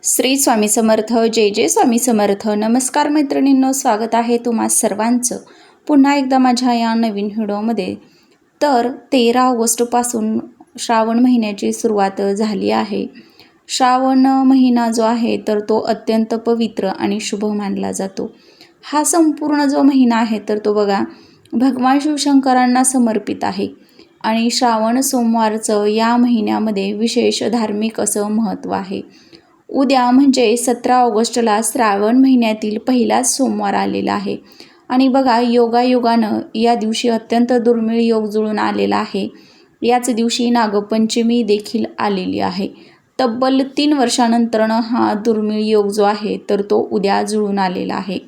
श्री स्वामी समर्थ. जय जय स्वामी समर्थ. नमस्कार मैत्रिणींनो, स्वागत आहे तुम्हा सर्वांचं पुन्हा एकदा माझ्या या नवीन व्हिडिओमध्ये. तर 13 ऑगस्टपासून श्रावण महिन्याची सुरुवात झाली आहे. श्रावण महिना जो आहे तर तो अत्यंत पवित्र आणि शुभ मानला जातो. हा संपूर्ण जो महिना आहे तर तो बघा भगवान शिवशंकरांना समर्पित आहे आणि श्रावण सोमवारचं या महिन्यामध्ये विशेष धार्मिक असं महत्त्व आहे. उद्या म्हणजे 17 ऑगस्टला श्रावण महिन्यातील पहिलाच सोमवार आलेला आहे आणि बघा योगायोगानं या दिवशी अत्यंत दुर्मिळ योग जुळून आलेला आहे. याच दिवशी नागपंचमी देखील आलेली आहे. तब्बल 3 वर्षानंतरनं हा दुर्मिळ योग जो आहे तर तो उद्या जुळून आलेला आहे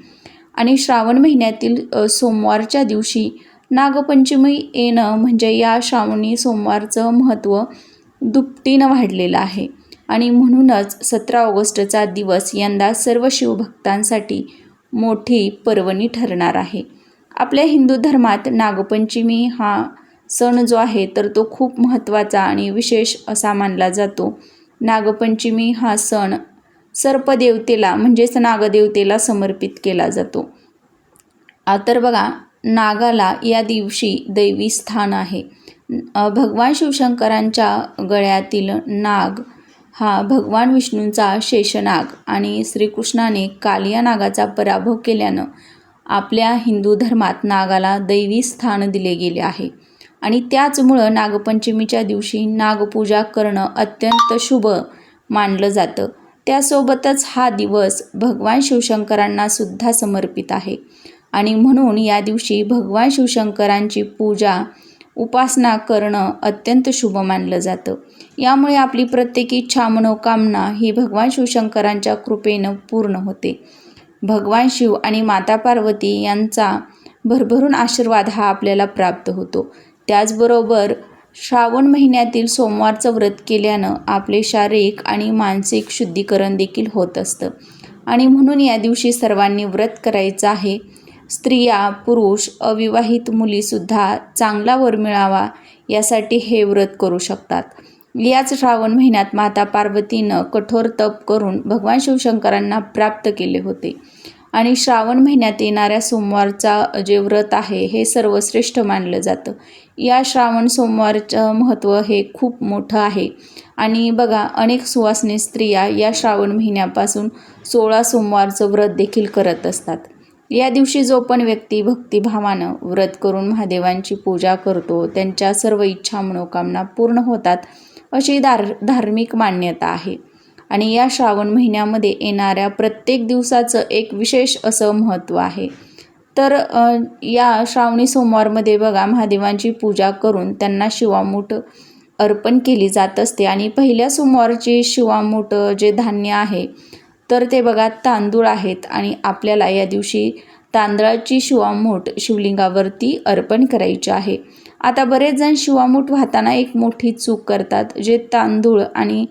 आणि श्रावण महिन्यातील सोमवारच्या दिवशी नागपंचमी येणं म्हणजे या श्रावणी सोमवारचं महत्त्व दुपटीनं वाढलेलं आहे आणि म्हणूनच 17 ऑगस्टचा दिवस यंदा सर्व शिवभक्तांसाठी मोठी पर्वणी ठरणार आहे. आपल्या हिंदू धर्मात नागपंचमी हा सण जो आहे तर तो खूप महत्त्वाचा आणि विशेष असा मानला जातो. नागपंचमी हा सण सर्पदेवतेला म्हणजेच नागदेवतेला समर्पित केला जातो. तर बघा नागाला या दिवशी दैवी स्थान आहे. भगवान शिवशंकरांच्या गळ्यातील नाग हा भगवान विष्णूंचा शेषनाग आणि श्रीकृष्णाने कालिया नागाचा पराभव केल्यानं आपल्या हिंदू धर्मात नागाला दैवी स्थान दिले गेले आहे आणि त्याचमुळं नागपंचमीच्या दिवशी नागपूजा करणं अत्यंत शुभ मानलं जातं. त्यासोबतच हा दिवस भगवान शिवशंकरांना सुद्धा समर्पित आहे आणि म्हणून या दिवशी भगवान शिवशंकरांची पूजा उपासना करणं अत्यंत शुभ मानलं जातं. यामुळे आपली प्रत्येक इच्छा मनोकामना ही भगवान शिवशंकरांच्या कृपेनं पूर्ण होते. भगवान शिव आणि माता पार्वती यांचा भरभरून आशीर्वाद हा आपल्याला प्राप्त होतो. त्याचबरोबर श्रावण महिन्यातील सोमवारचं व्रत केल्यानं आपले शारीरिक आणि मानसिक शुद्धीकरण देखील होत असतं आणि म्हणून या दिवशी सर्वांनी व्रत करायचं आहे. स्त्रिया, पुरुष, अविवाहित मुलीसुद्धा चांगला वर मिळावा यासाठी हे व्रत करू शकतात. याच श्रावण महिन्यात माता पार्वतीनं कठोर तप करून भगवान शिवशंकरांना प्राप्त केले होते आणि श्रावण महिन्यात येणाऱ्या सोमवारचा जे व्रत आहे हे सर्वश्रेष्ठ मानलं जातं. या श्रावण सोमवारचं महत्त्व हे खूप मोठं आहे आणि बघा अनेक सुवासिनी स्त्रिया या श्रावण महिन्यापासून 16 सोमवारचं व्रत देखील करत असतात. या दिवशी जो पण व्यक्ती भक्तिभावानं व्रत करून महादेवांची पूजा करतो त्यांच्या सर्व इच्छा मनोकामना पूर्ण होतात अशी धार्मिक मान्यता आहे आणि या श्रावण महिन्यामध्ये येणाऱ्या प्रत्येक दिवसाचं एक विशेष असं महत्त्व आहे. तर या श्रावणी सोमवारमध्ये बघा महादेवांची पूजा करून त्यांना शिवामूठ अर्पण केली जात असते आणि पहिल्या सोमवारची शिवामूठ जे धान्य आहे तर ते बघा तांदूळ आहेत आणि आपल्याला या दिवशी तांदळाची शिवामूठ शिवलिंगावरती अर्पण करायची आहे. आता बरेच जण शिवामूठ वाहताना एक मोठी चूक करतात. जे तांदूळ आणि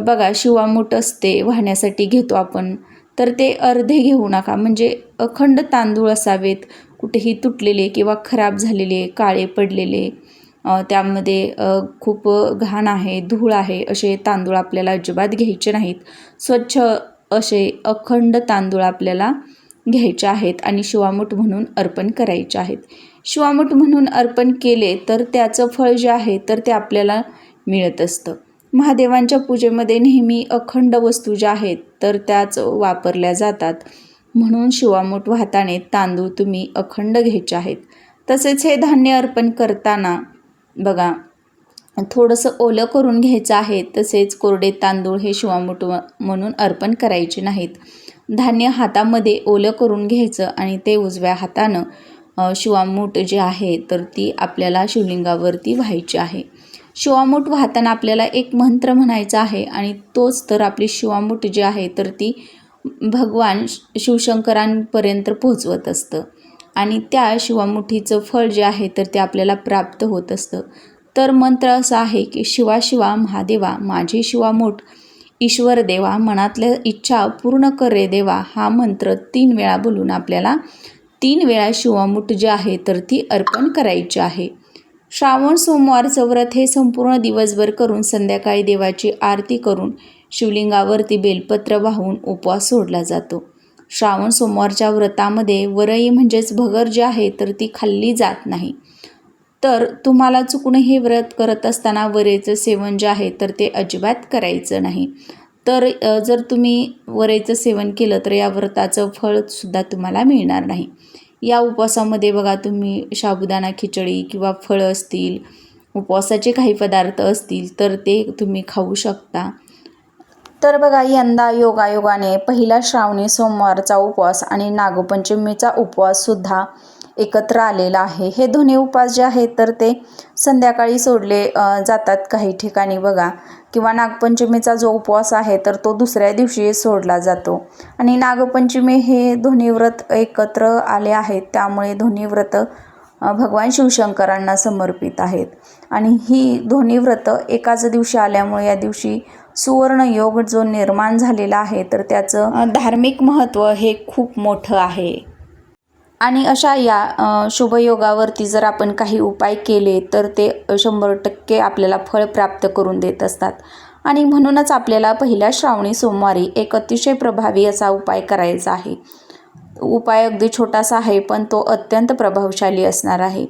बघा शिवामूठ असते वाहण्यासाठी घेतो आपण तर ते अर्धे घेऊ नका, म्हणजे अखंड तांदूळ असावेत. कुठेही तुटलेले किंवा खराब झालेले, काळे पडलेले, त्यामध्ये खूप घाण आहे, धूळ आहे असे तांदूळ आपल्याला अजिबात घ्यायचे नाहीत. स्वच्छ असे अखंड तांदूळ आपल्याला घ्यायचे आहेत आणि शिवामूठ म्हणून अर्पण करायचे आहेत. शिवामूठ म्हणून अर्पण केले तर त्याचं फळ जे आहे तर ते आपल्याला मिळत असतं. महादेवांच्या पूजेमध्ये नेहमी अखंड वस्तू ज्या आहेत तर त्याच वापरल्या जातात. म्हणून शिवामूठ वाहताना तांदूळ तुम्ही अखंड घ्यायचे आहेत. तसेच हे धान्य अर्पण करताना बघा थोडंसं ओलं करून घ्यायचं आहे. तसेच कोरडे तांदूळ हे शिवामूठ म्हणून अर्पण करायचे नाहीत. धान्य हातामध्ये ओलं करून घ्यायचं आणि ते उजव्या हातानं शिवामूठ जे आहे तर ती आपल्याला शिवलिंगावरती व्हायची आहे. शिवामूठ वाहताना आपल्याला एक मंत्र म्हणायचा आहे आणि तोच तर आपली शिवामूठ जी आहे तर ती भगवान शिवशंकरांपर्यंत पोहोचवत असतं आणि त्या शिवामुठीचं फळ जे आहे तर ते आपल्याला प्राप्त होत असतं. तर मंत्र असा आहे की शिवा शिवा महादेवा माझी शिवामूठ ईश्वर देवा मनातल्या इच्छा पूर्ण कर रे देवा. हा मंत्र 3 वेळा बोलून आपल्याला 3 वेळा शिवामूठ जी आहे तर ती अर्पण करायची आहे. श्रावण सोमवारचं व्रत हे संपूर्ण दिवसभर करून संध्याकाळी देवाची आरती करून शिवलिंगावरती बेलपत्र वाहून उपवास सोडला जातो. श्रावण सोमवारच्या व्रतामध्ये वरई म्हणजेच भगर जी आहे तर ती खाल्ली जात नाही. तर तुम्हाला चुकून हे व्रत करत असताना वरेचं सेवन जे आहे तर ते अजिबात करायचं नाही. तर जर तुम्ही वरेचं सेवन केलं तर या व्रताचं फळसुद्धा तुम्हाला मिळणार नाही. या उपवासामध्ये बघा तुम्ही साबुदाणा खिचडी किंवा फळं असतील, उपवासाचे काही पदार्थ असतील तर ते तुम्ही खाऊ शकता. तर बघा यंदा योगायोगाने पहिला श्रावणी सोमवारचा उपवास आणि नागपंचमीचा उपवाससुद्धा एकत्र आलेला आहे. हे दोन्ही उपवास जे आहेत तर ते संध्याकाळी सोडले जातात काही ठिकाणी बघा, किंवा नागपंचमीचा जो उपवास आहे तर तो दुसऱ्या दिवशी सोडला जातो. आणि नागपंचमी हे दोन्ही व्रत एकत्र आले आहेत, त्यामुळे दोन्ही व्रत भगवान शिवशंकरांना समर्पित आहेत. आणि ही दोन्ही व्रत एकाच दिवशी आल्यामुळे या दिवशी सुवर्ण योग जो निर्माण झालेला आहे तर त्याचं धार्मिक महत्त्व हे खूप मोठं आहे. आणि अशा या शुभयोगावरती जर आपण काही उपाय केले तर ते 100% आपल्याला फळ प्राप्त करून देत असतात. आणि म्हणूनच आपल्याला पहिल्या श्रावणी सोमवारी एक अतिशय प्रभावी असा उपाय करायचा आहे. उपाय अगदी छोटासा आहे पण तो अत्यंत प्रभावशाली असणार आहे.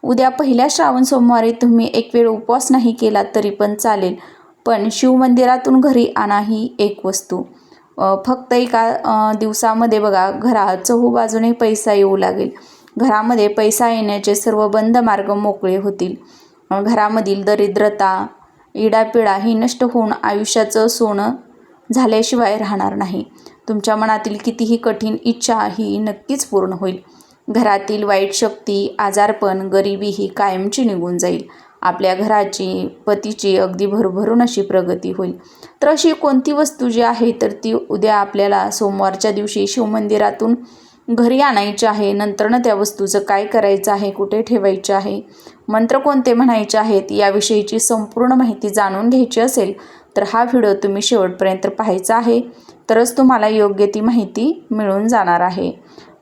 उद्या पहिल्या श्रावण सोमवारी तुम्ही एक वेळ उपवास नाही केला तरी पण चालेल, पण शिवमंदिरातून घरी आणा ही एक वस्तू. फक्त एका दिवसामध्ये बघा घरात चहूबाजूने पैसा येऊ लागेल. घरामध्ये पैसा येण्याचे सर्व बंद मार्ग मोकळे होतील. घरामधील दरिद्रता, इडापिडा ही नष्ट होऊन आयुष्याचं सोनं झाल्याशिवाय राहणार नाही. तुमच्या मनातील कितीही कठीण इच्छा ही नक्कीच पूर्ण होईल. घरातील वाईट शक्ती, आजारपण, गरिबी ही कायमची निघून जाईल. आपल्या घराची, पतीची अगदी भरभरून अशी प्रगती होईल. तर अशी कोणती वस्तू जी आहे तर ती उद्या आपल्याला सोमवारच्या दिवशी शिवमंदिरातून घरी आणायची आहे. नंतरनं त्या वस्तूचं काय करायचं आहे, कुठे ठेवायचे आहे, मंत्र कोणते म्हणायचे आहेत याविषयीची संपूर्ण माहिती जाणून घ्यायची असेल तर हा व्हिडिओ तुम्ही शेवटपर्यंत पाहायचा आहे. तरच तुम्हाला योग्य ती माहिती मिळून जाणार आहे.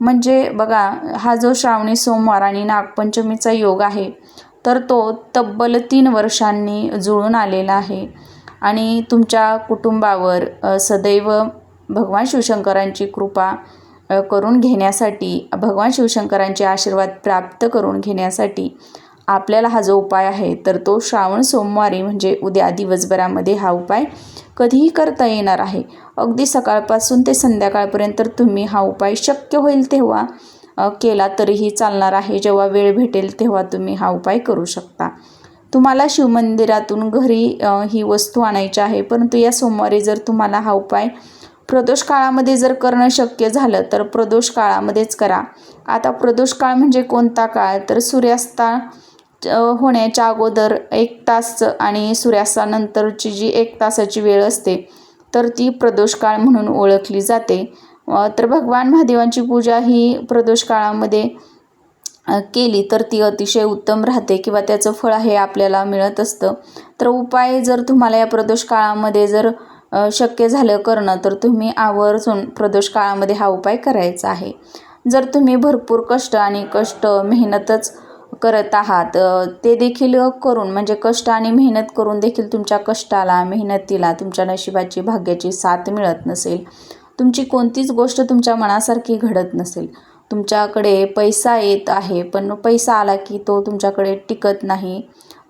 म्हणजे बघा हा जो श्रावणी सोमवार आणि नागपंचमीचा योग आहे तर तो तब्बल 3 वर्षांनी जुळून आलेला आहे. आणि तुमच्या कुटुंबावर सदैव भगवान शिवशंकरांची कृपा करून घेण्यासाठी, भगवान शिवशंकरांचे आशीर्वाद प्राप्त करून घेण्यासाठी आपल्याला हा जो उपाय आहे तर तो श्रावण सोमवारी म्हणजे उद्या दिवसभरामध्ये हा उपाय कधीही करता येणार आहे. अगदी सकाळपासून ते संध्याकाळपर्यंत तुम्ही हा उपाय शक्य होईल तेव्हा केला तरीही चालणार आहे. जेव्हा वेळ भेटेल तेव्हा तुम्ही हा उपाय करू शकता. तुम्हाला शिवमंदिरातून घरी ही वस्तू आणायची आहे, परंतु या सोमवारी जर तुम्हाला हा उपाय प्रदोष काळामध्ये जर करणं शक्य झालं तर प्रदोष काळामध्येच करा. आता प्रदोष काळ म्हणजे कोणता काळ, तर सूर्यास्ता होण्याच्या अगोदर 1 तास आणि सूर्यास्तानंतरची जी 1 तासाची वेळ असते तर ती प्रदोष काळ म्हणून ओळखली जाते. तर भगवान महादेवांची पूजा ही प्रदोष काळामध्ये केली तर ती अतिशय उत्तम राहते किंवा त्याचं फळ हे आपल्याला मिळत असतं. तर उपाय जर तुम्हाला या प्रदोष काळामध्ये जर शक्य झालं करणं तर तुम्ही आवर्जून प्रदोष काळामध्ये हा उपाय करायचा आहे. जर तुम्ही भरपूर कष्ट मेहनतच करत आहात ते देखील करून, म्हणजे कष्ट आणि मेहनत करून देखील तुमच्या कष्टाला, मेहनतीला तुमच्या नशिबाची, भाग्याची साथ मिळत नसेल, तुमची कोणतीच गोष्ट तुमच्या मनासारखी घडत नसेल, तुमच्याकडे पैसा येत आहे पण पैसा आला की तो तुमच्याकडे टिकत नाही,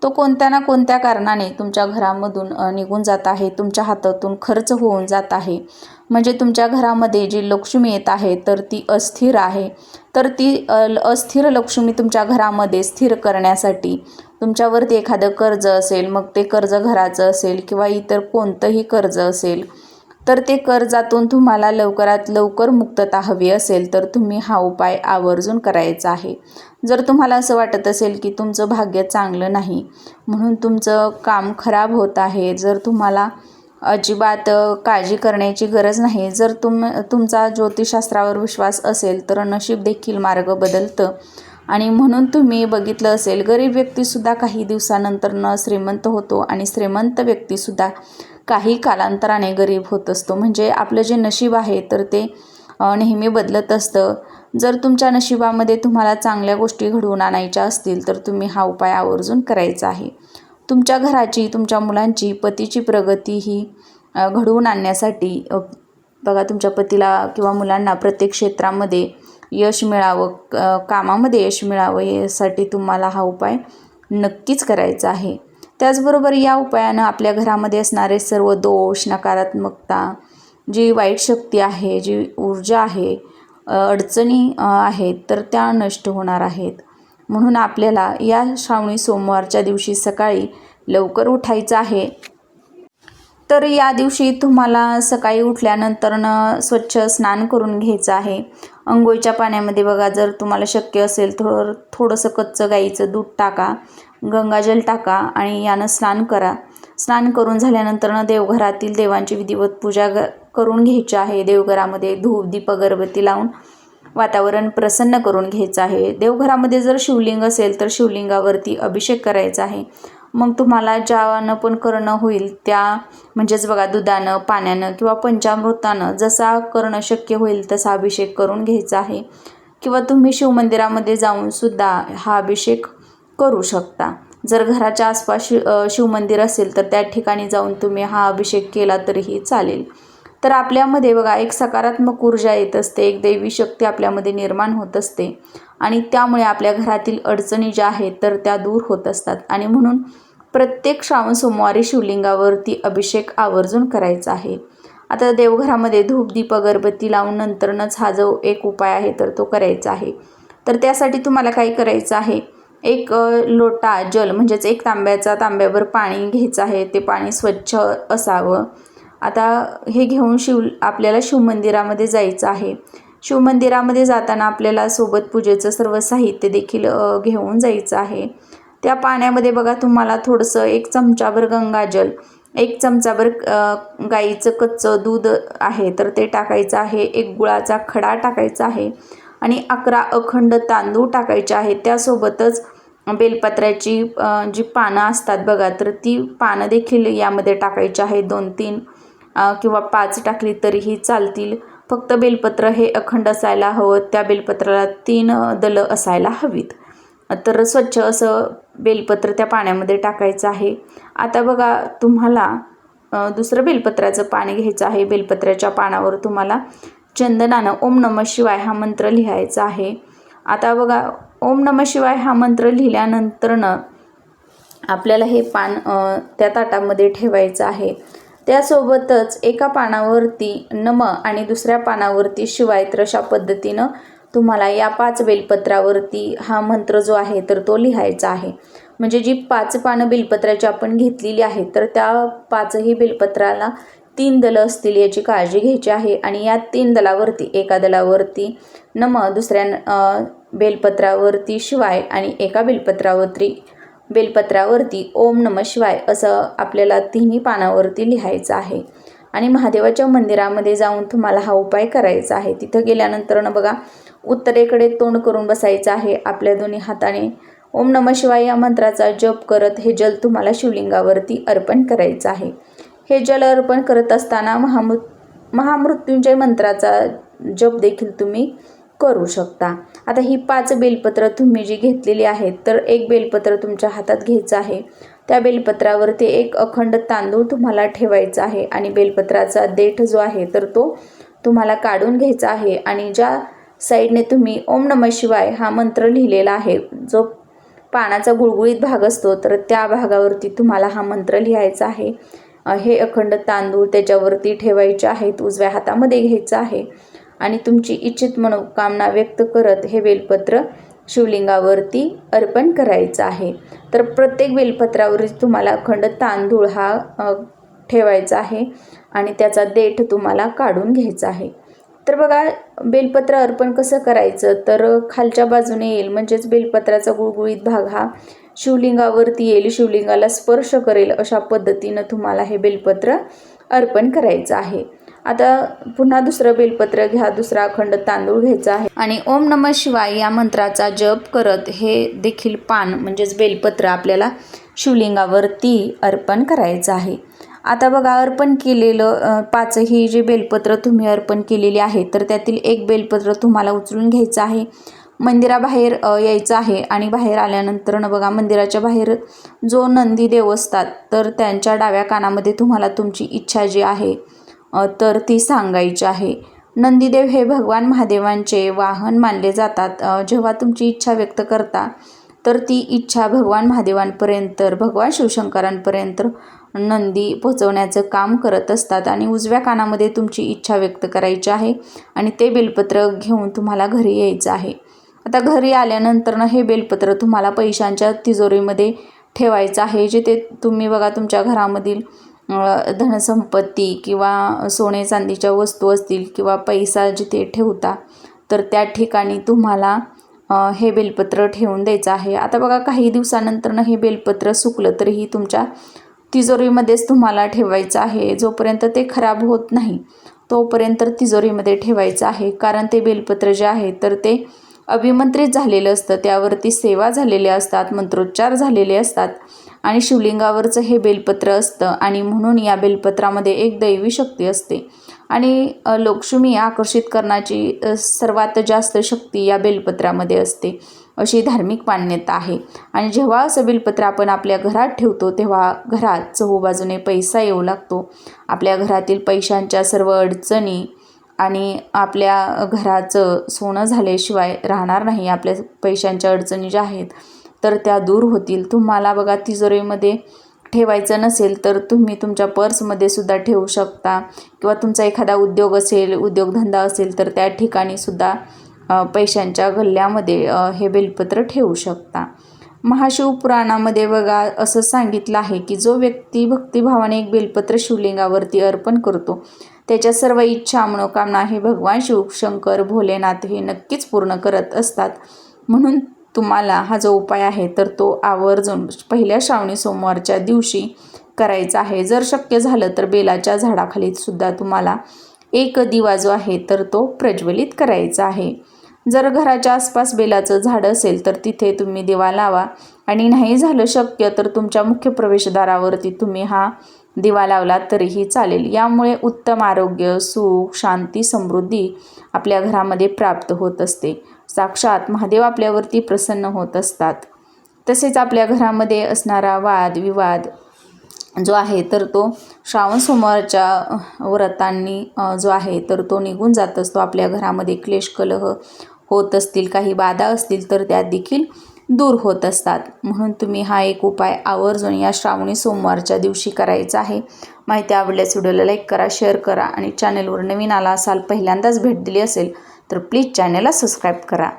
तो कोणत्या ना कोणत्या कारणाने तुमच्या घरामधून निघून जात आहे, तुमच्या हातातून खर्च होऊन जात आहे, म्हणजे तुमच्या घरामध्ये जी लक्ष्मी येत आहे तर ती अस्थिर आहे. तर ती अस्थिर लक्ष्मी तुमच्या घरामध्ये स्थिर करण्यासाठी तुमच्यावरती एखादं कर्ज असेल, मग ते कर्ज घराचं असेल किंवा इतर कोणतंही कर्ज असेल, तर ते कर्जातून तुम्हाला लवकरात लवकर मुक्तता हवी असेल तर तुम्ही हा उपाय आवर्जून करायचा आहे. जर तुम्हाला असं वाटत असेल की तुमचं भाग्य चांगलं नाही म्हणून तुमचं काम खराब होत आहे, जर तुम्हाला अजिबात काळजी करण्याची गरज नाही, जर तुमचा ज्योतिषशास्त्रावर विश्वास असेल तर नशीब देखील मार्ग बदलतं. आणि म्हणून तुम्ही बघितलं असेल गरीब व्यक्तीसुद्धा काही दिवसानंतर श्रीमंत होतो आणि श्रीमंत व्यक्तीसुद्धा काही कालांतराने गरीब होत असतो. म्हणजे आपलं जे नशीब आहे तर ते नेहमी बदलत असतं. जर तुमच्या नशिबामध्ये तुम्हाला चांगल्या गोष्टी घडवून आणायच्या असतील तर तुम्ही हा उपाय आवर्जून करायचा आहे. तुमच्या घराची, तुमच्या मुलांची, पतीची प्रगती ही घडवून आणण्यासाठी बघा तुमच्या पतीला किंवा मुलांना प्रत्येक क्षेत्रामध्ये यश मिळावं, कामामध्ये यश मिळावं यासाठी तुम्हाला हा उपाय नक्कीच करायचा आहे. त्याचबरोबर या उपायानं आपल्या घरामध्ये असणारे सर्व दोष, नकारात्मकता, जी वाईट शक्ती आहे, जी ऊर्जा आहे, अडचणी आहेत तर त्या नष्ट होणार आहेत. म्हणून आपल्याला या श्रावणी सोमवारच्या दिवशी सकाळी लवकर उठायचं आहे. तर या दिवशी तुम्हाला सकाळी उठल्यानंतरनं स्वच्छ स्नान करून घ्यायचं आहे. अंघोळीच्या पाण्यामध्ये बघा जर तुम्हाला शक्य असेल तर थोडंसं कच्चं गाईचं दूध टाका, गंगाजल टाका आणि यानं स्नान करा. स्नान करून झाल्यानंतरनं देवघरातील देवांची विधिवत पूजा करून घ्यायची आहे. देवघरामध्ये धूप, दीप, अगरबत्ती लावून वातावरण प्रसन्न करून घ्यायचं आहे. देवघरामध्ये जर शिवलिंग असेल तर शिवलिंगावरती अभिषेक करायचा आहे. मग तुम्हाला ज्यानं पण करणं होईल त्या म्हणजेच बघा दुधानं, पाण्यानं किंवा पंचामृतानं जसा करणं शक्य होईल तसा अभिषेक करून घ्यायचा आहे. किंवा तुम्ही शिवमंदिरामध्ये जाऊन सुद्धा हा अभिषेक करू शकता. जर घराच्या आसपास शिवमंदिर असेल तर त्या ठिकाणी जाऊन तुम्ही हा अभिषेक केला तरीही चालेल. तर आपल्यामध्ये बघा एक सकारात्मक ऊर्जा येत असते, एक दैवी शक्ती आपल्यामध्ये निर्माण होत असते आणि त्यामुळे आपल्या घरातील अडचणी ज्या आहेत तर त्या दूर होत असतात. आणि म्हणून प्रत्येक श्रावण सोमवारी शिवलिंगावरती अभिषेक आवर्जून करायचा आहे. आता देवघरामध्ये धूप, दीप, अगरबत्ती लावून नंतरनंच हा जो एक उपाय आहे तर तो करायचा आहे. तर त्यासाठी तुम्हाला काय करायचं आहे, एक लोटा जल म्हणजेच एक तांब्यावर पाणी घ्यायचं आहे. ते पाणी स्वच्छ असावं. आता हे घेऊन आपल्याला शिवमंदिरामध्ये जायचं आहे. शिवमंदिरामध्ये जाताना आपल्याला सोबत पूजेचं सर्व साहित्य देखील घेऊन जायचं आहे. त्या पाण्यामध्ये बघा तुम्हाला थोडंसं 1 चमचाभर गंगाजल, 1 चमचाभर गाईचं कच्चं दूध आहे तर ते टाकायचं आहे. 1 गुळाचा खडा टाकायचा आहे आणि 11 अखंड तांदूळ टाकायचे आहेत. त्यासोबतच बेलपत्राची जी पानं असतात बघा तर ती पानं देखील यामध्ये टाकायची आहेत. 2-3 किंवा 5 टाकली तरीही चालतील. फक्त बेलपत्र हे अखंड असायला हवं. त्या बेलपत्राला 3 दलं असायला हवीत. तर स्वच्छ असं बेलपत्र त्या पाण्यामध्ये टाकायचं आहे. आता बघा तुम्हाला दुसरं बेलपत्राचं पाणी घ्यायचं आहे. बेलपत्राच्या पानावर तुम्हाला चंदनानं ओम नमः शिवाय हा मंत्र लिहायचा आहे. आता बघा ओम नमः शिवाय हा मंत्र लिहिल्यानंतरनं आपल्याला हे पान त्या ताटामध्ये ठेवायचं आहे. त्यासोबतच एका पानावरती नम आणि दुसऱ्या पानावरती शिवाय तर अशा पद्धतीनं तुम्हाला या 5 बेलपत्रावरती हा मंत्र जो आहे तर तो लिहायचा आहे. म्हणजे जी 5 पानं बेलपत्राची आपण घेतलेली आहेत तर त्या 5ही बेलपत्राला 3 दलं असतील याची काळजी घ्यायची आहे. आणि या 3 दलावरती एका दलावरती नम, दुसऱ्या बेलपत्रावरती शिवाय आणि एका बेलपत्रावरती ओम नमः शिवाय असं आपल्याला 3ही पानावरती लिहायचं आहे. आणि महादेवाच्या मंदिरामध्ये जाऊन तुम्हाला हा उपाय करायचा आहे. तिथं गेल्यानंतर बघा उत्तरेकडे तोंड करून बसायचं आहे. आपल्या दोन्ही हाताने ओम नमः शिवाय या मंत्राचा जप करत हे जल तुम्हाला शिवलिंगावरती अर्पण करायचं आहे. हे जल अर्पण करत असताना महामृत्युंजय मंत्राचा जप देखील तुम्ही करू शकता. आता ही 5 बेलपत्र तुम्ही जी घेतलेली आहेत तर 1 बेलपत्र तुमच्या हातात घ्यायचं आहे. त्या बेलपत्रावरती 1 अखंड तांदूळ तुम्हाला ठेवायचा आहे आणि बेलपत्राचा देठ जो आहे तर तो तुम्हाला काढून घ्यायचा आहे. आणि ज्या साईडने तुम्ही ओम नमः शिवाय हा मंत्र लिहिलेला आहे, जो पानाचा गुळगुळीत भाग असतो तर त्या भागावरती तुम्हाला हा मंत्र लिहायचा आहे. हे अखंड तांदूळ त्याच्यावरती ठेवायचे आहेत. उजव्या हातामध्ये घ्यायचं आहे आणि तुमची इच्छित मनोकामना व्यक्त करत हे बेलपत्र शिवलिंगावरती अर्पण करायचं आहे. तर प्रत्येक बेलपत्रावरती तुम्हाला अखंड तांदूळ हा ठेवायचा आहे आणि त्याचा देठ तुम्हाला काढून घ्यायचा आहे. तर बघा बेलपत्र अर्पण कसं करायचं, तर खालच्या बाजूने येईल म्हणजेच बेलपत्राचा गुळगुळीत भाग हा शिवलिंगावरती येईल, शिवलिंगाला स्पर्श करेल अशा पद्धतीनं तुम्हाला हे बेलपत्र अर्पण करायचं आहे. आता पुन्हा दुसरं बेलपत्र घ्या, दुसरा अखंड तांदूळ घ्यायचा आहे आणि ओम नमः शिवाय या मंत्राचा जप करत हे देखील पान म्हणजेच बेलपत्र आपल्याला शिवलिंगावरती अर्पण करायचं आहे. आता बघा अर्पण केलेलं 5ही जी बेलपत्र तुम्ही अर्पण केलेली आहे तर त्यातील 1 बेलपत्र तुम्हाला उचलून घ्यायचं आहे मंदिराबाहेर यायचं आहे आणि बाहेर आल्यानंतर बघा मंदिराच्या बाहेर जो नंदी देव असतात तर त्यांच्या डाव्या कानामध्ये तुम्हाला तुमची इच्छा जी आहे तर ती सांगायची आहे. नंदीदेव हे भगवान महादेवांचे वाहन मानले जातात. जेव्हा तुमची इच्छा व्यक्त करता तर ती इच्छा भगवान महादेवांपर्यंत भगवान शिवशंकरांपर्यंत नंदी पोचवण्याचं काम करत असतात आणि उजव्या कानामध्ये तुमची इच्छा व्यक्त करायची आहे आणि ते बेलपत्र घेऊन तुम्हाला घरी यायचं आहे. आता घरी आल्यानंतर हे बेलपत्र तुम्हाला पैशांच्या तिजोरीमध्ये ठेवायचं आहे. जिथे तुम्ही बघा तुमच्या घरामधील धनसंपत्ती किंवा सोने चांदीच्या वस्तू असतील किंवा पैसा जिथे ठेवता तर त्या ठिकाणी तुम्हाला हे बेलपत्र ठेवून द्यायचं आहे. आता बघा काही दिवसानंतर हे बेलपत्र सुकलं तरीही तुमच्या तिजोरीमध्येच तुम्हाला ठेवायचं आहे. जोपर्यंत ते खराब होत नाही तोपर्यंत तिजोरीमध्ये ठेवायचं आहे. कारण ते बेलपत्र जे आहे तर ते अभिमंत्रित झालेलं असतं, त्यावरती सेवा झालेले असतात, मंत्रोच्चार झालेले असतात आणि शिवलिंगावरचं हे बेलपत्र असतं आणि म्हणून या बेलपत्रामध्ये एक दैवी शक्ती असते आणि लक्ष्मी आकर्षित करण्याची सर्वात जास्त शक्ती या बेलपत्रामध्ये असते अशी धार्मिक मान्यता आहे. आणि जेव्हा असं बेलपत्र आपण आपल्या घरात ठेवतो तेव्हा घरात चहूबाजूने पैसा येऊ लागतो. आपल्या घरातील पैशांच्या सर्व अडचणी आणि आपल्या घराचं सोनं झाल्याशिवाय राहणार नाही. आपल्या पैशांच्या अडचणी ज्या आहेत तर त्या दूर होतील. तुम्हाला बघा तिजोरीमध्ये ठेवायचं नसेल तर तुम्ही तुमच्या पर्समध्ये सुद्धा ठेवू शकता किंवा तुमचा एखादा उद्योग असेल, उद्योगधंदा असेल तर त्या ठिकाणी सुद्धा पैशांच्या गल्ल्यामध्ये हे बेलपत्र ठेवू शकता. महाशिवपुराणामध्ये बघा असं सांगितलं आहे की जो व्यक्ती भक्तिभावाने एक बेलपत्र शिवलिंगावरती अर्पण करतो त्याच्या सर्व इच्छा मनोकामना हे भगवान शिवशंकर भोलेनाथ हे नक्कीच पूर्ण करत असतात. म्हणून तुम्हाला हा जो उपाय आहे तर तो आवर्जून पहिल्या श्रावणी सोमवारच्या दिवशी करायचा आहे. जर शक्य झालं तर बेलाच्या झाडाखाली सुद्धा तुम्हाला एक दिवा जो आहे तर तो प्रज्वलित करायचा आहे. जर घराच्या आसपास बेलाचं झाड असेल तर तिथे तुम्ही दिवा लावा आणि नाही झालं शक्य तर तुमच्या मुख्य प्रवेशद्वारावरती तुम्ही हा दिवा लावला तरीही चालेल. यामुळे उत्तम आरोग्य, सुख, शांती, समृद्धी आपल्या घरामध्ये प्राप्त होत असते. साक्षात महादेव आपल्यावरती प्रसन्न होत असतात. तसेच आपल्या घरामध्ये असणारा वाद विवाद जो आहे तर तो श्रावण सोमवारच्या व्रतांनी जो आहे तर तो निघून जात असतो. आपल्या घरामध्ये क्लेश कलह होत असतील, काही बाधा असतील तर त्या देखील दूर होत असतात. म्हणून तुम्ही हा एक उपाय आवर्जून या श्रावणी सोमवारच्या दिवशी करायचा आहे. माहिती आवडल्यास व्हिडिओला लाईक करा, शेअर करा आणि चॅनलवर नवीन आला असाल, पहिल्यांदाच भेट दिली असेल तर प्लीज चॅनलला सबस्क्राईब करा.